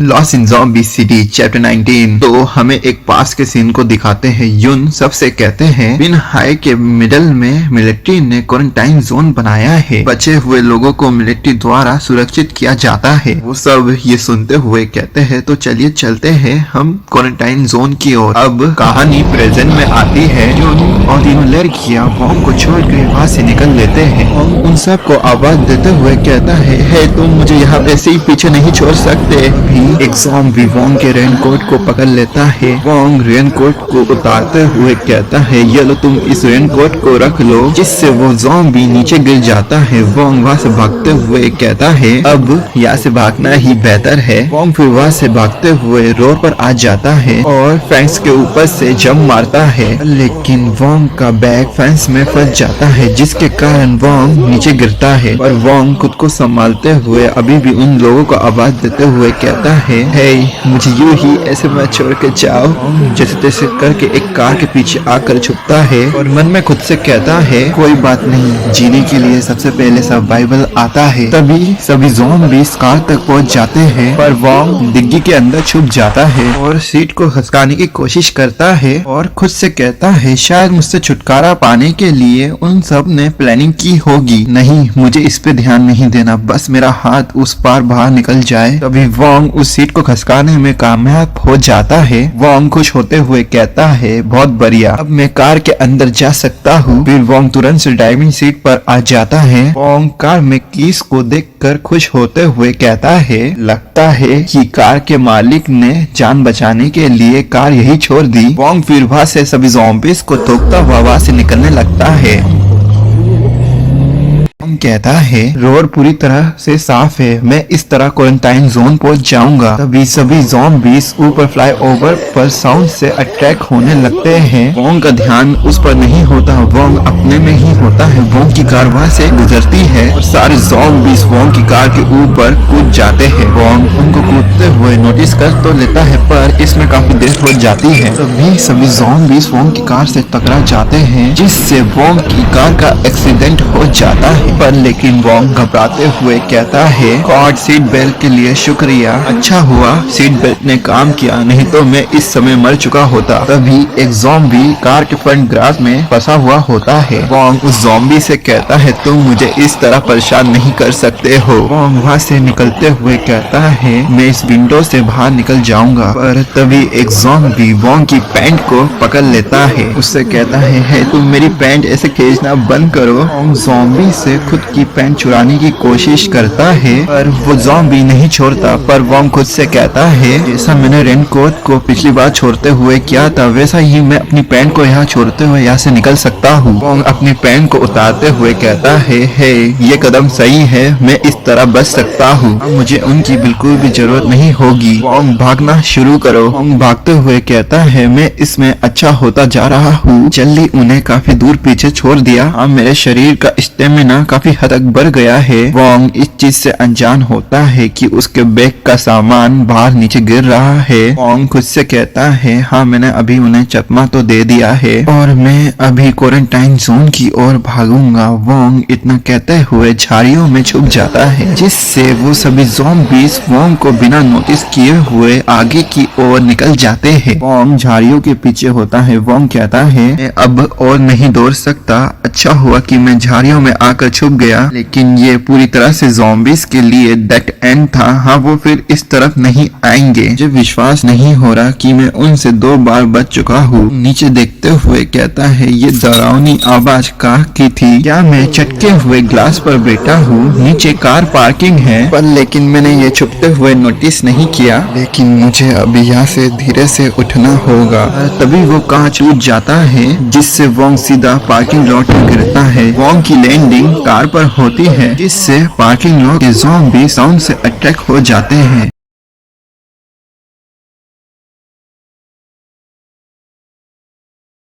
Lost in zombie city chapter 19। तो हमें एक पास के सीन को दिखाते हैं। युन सबसे कहते हैं बिन हाई के मिडल में मिलिट्री ने क्वारंटाइन जोन बनाया है, बचे हुए लोगों को मिलिट्री द्वारा सुरक्षित किया जाता है। वो सब ये सुनते हुए कहते हैं तो चलिए चलते हैं हम क्वारंटाइन जोन की ओर। अब कहानी प्रेजेंट में आती है। युन और तीनों लड़कियां वॉन्ग को छोड़कर वहाँ से निकल लेते हैं। वॉन्ग उन सब को आवाज देते हुए कहता है तुम मुझे यहाँ ऐसे ही पीछे नहीं छोड़ सकते। भी एक ज़ॉम्बी वॉन्ग के रेनकोट को पकड़ लेता है। वॉन्ग रेनकोट को उतारते हुए कहता है ये लो तुम इस रेनकोट को रख लो, जिससे वो ज़ॉम्बी नीचे गिर जाता है। वॉन्ग वहाँ से भागते हुए कहता है अब यहाँ से भागना ही बेहतर है। वॉन्ग फिर वहाँ से भागते हुए रोड पर आ जाता है और फेंस के ऊपर से जंप मारता है, लेकिन वॉन्ग का बैग फेंस में फंस जाता है, जिसके कारण वॉन्ग नीचे गिरता है। और वॉन्ग खुद को संभालते हुए अभी भी उन लोगों को आवाज देते हुए कहता है मुझे यूं ही ऐसे मत छोड़ के जाओ। जैसे तैसे करके एक कार के पीछे आकर छुपता है और मन में खुद से कहता है कोई बात नहीं, जीने के लिए सबसे पहले सर्वाइवल आता है। तभी सभी ज़ॉम्बीज़ कार तक पहुंच जाते हैं, पर वॉन्ग डिग्गी के अंदर छुप जाता है और सीट को खसकाने की कोशिश करता है और खुद से कहता है शायद मुझसे छुटकारा पाने के लिए उन सब ने प्लानिंग की होगी। नहीं, मुझे इस पे ध्यान नहीं देना, बस मेरा हाथ उस पार बाहर निकल जाए। तभी वॉन्ग उस सीट को खसकाने में कामयाब हो जाता है। वॉन्ग खुश होते हुए कहता है बहुत बढ़िया, अब मैं कार के अंदर जा सकता हूँ। फिर वॉन्ग तुरंत से ड्राइविंग सीट पर आ जाता है। वॉन्ग कार में कीज को देखकर खुश होते हुए कहता है लगता है कि कार के मालिक ने जान बचाने के लिए कार यही छोड़ दी। वॉन्ग फिर वहाँ से सभी ज़ॉम्बीज़ को तोड़ता हुआ वहाँ से निकलने लगता है। कहता है रोड पूरी तरह से साफ है, मैं इस तरह क्वारंटाइन जोन पहुंच जाऊंगा। तभी सभी ज़ॉम्बीज़ ऊपर फ्लाईओवर पर साउंड से अटैक होने लगते हैं। वॉन्ग का ध्यान उस पर नहीं होता, वॉन्ग अपने में ही होता है। वॉन्ग की कार वहाँ से गुजरती है और सारे ज़ॉम्बीज़ वॉन्ग की कार के ऊपर कूद जाते हैं। वॉन्ग उनको कूदते हुए नोटिस कर तो लेता है, पर इसमें काफी देर हो जाती है। तभी सभी ज़ॉम्बीज़ वॉन्ग की कार से टकरा जाते हैं, जिससे वॉन्ग की कार का एक्सीडेंट हो जाता है। पर लेकिन वॉन्ग घबराते हुए कहता है गॉड सीट बेल्ट के लिए शुक्रिया, अच्छा हुआ सीट बेल्ट ने काम किया, नहीं तो मैं इस समय मर चुका होता। तभी एक ज़ॉम्बी कार के फ्रंट ग्रास में फंसा हुआ होता है। वॉन्ग उस ज़ॉम्बी से कहता है तुम मुझे इस तरह परेशान नहीं कर सकते हो। वॉन्ग वहाँ से निकलते हुए कहता है मैं इस विंडो से बाहर निकल जाऊंगा। पर तभी एक ज़ॉम्बी वॉन्ग की पैंट को पकड़ लेता है, उससे कहता है तुम मेरी पैंट ऐसे खींचना बंद करो। वॉन्ग ज़ॉम्बी से खुद की पैंट चुराने की कोशिश करता है, पर वो ज़ॉम्बी नहीं छोड़ता। पर वॉन्ग खुद से कहता है जैसा मैंने रेनकोट को पिछली बार छोड़ते हुए किया था, वैसा ही मैं अपनी पैंट को यहाँ छोड़ते हुए यहाँ से निकल सकता हूँ। वॉन्ग अपनी पैंट को उतारते हुए कहता है ये कदम सही है, मैं इस तरह बच सकता हूँ, मुझे उनकी बिल्कुल भी जरूरत नहीं होगी। वॉन्ग भागना शुरू करो। वॉन्ग भागते हुए कहता है मैं इसमें अच्छा होता जा रहा हूँ, जल्दी उन्हें काफी दूर पीछे छोड़ दिया। अब मेरे शरीर का स्टेमिना काफी हद तक बढ़ गया है। वॉन्ग इस चीज से अनजान होता है कि उसके बैग का सामान बाहर नीचे गिर रहा है। वॉन्ग खुद से कहता है हाँ मैंने अभी उन्हें चकमा तो दे दिया है और मैं अभी क्वारंटाइन जोन की ओर भागूंगा। वॉन्ग इतना कहते हुए झाड़ियों में छुप जाता है, जिससे वो सभी ज़ॉम्बीज़ वॉन्ग को बिना नोटिस किए हुए आगे की ओर निकल जाते हैं। वॉन्ग झाड़ियों के पीछे होता है। वॉन्ग कहता है मैं अब और नहीं दौड़ सकता, अच्छा हुआ कि मैं झाड़ियों में आकर छुप गया, लेकिन ये पूरी तरह से ज़ॉम्बीज़ के लिए डेड एंड था। हाँ वो फिर इस तरफ नहीं आएंगे। मुझे विश्वास नहीं हो रहा कि मैं उनसे 2 बार बच चुका हूँ। नीचे देखते हुए कहता है ये डरावनी आवाज कहाँ की थी, क्या मैं चटके हुए ग्लास पर बैठा हूँ? नीचे कार पार्किंग है, पर लेकिन मैंने ये छुपते हुए नोटिस नहीं किया, लेकिन मुझे अभी यहाँ से धीरे से उठना होगा। तभी वो कांच टूट जाता है, जिससे वॉन्ग सीधा पार्किंग लॉट में गिरता है। वॉन्ग की लैंडिंग कार पर होती है, जिससे पार्किंग लॉट के ज़ॉम्बी साउंड से अटैक हो जाते हैं।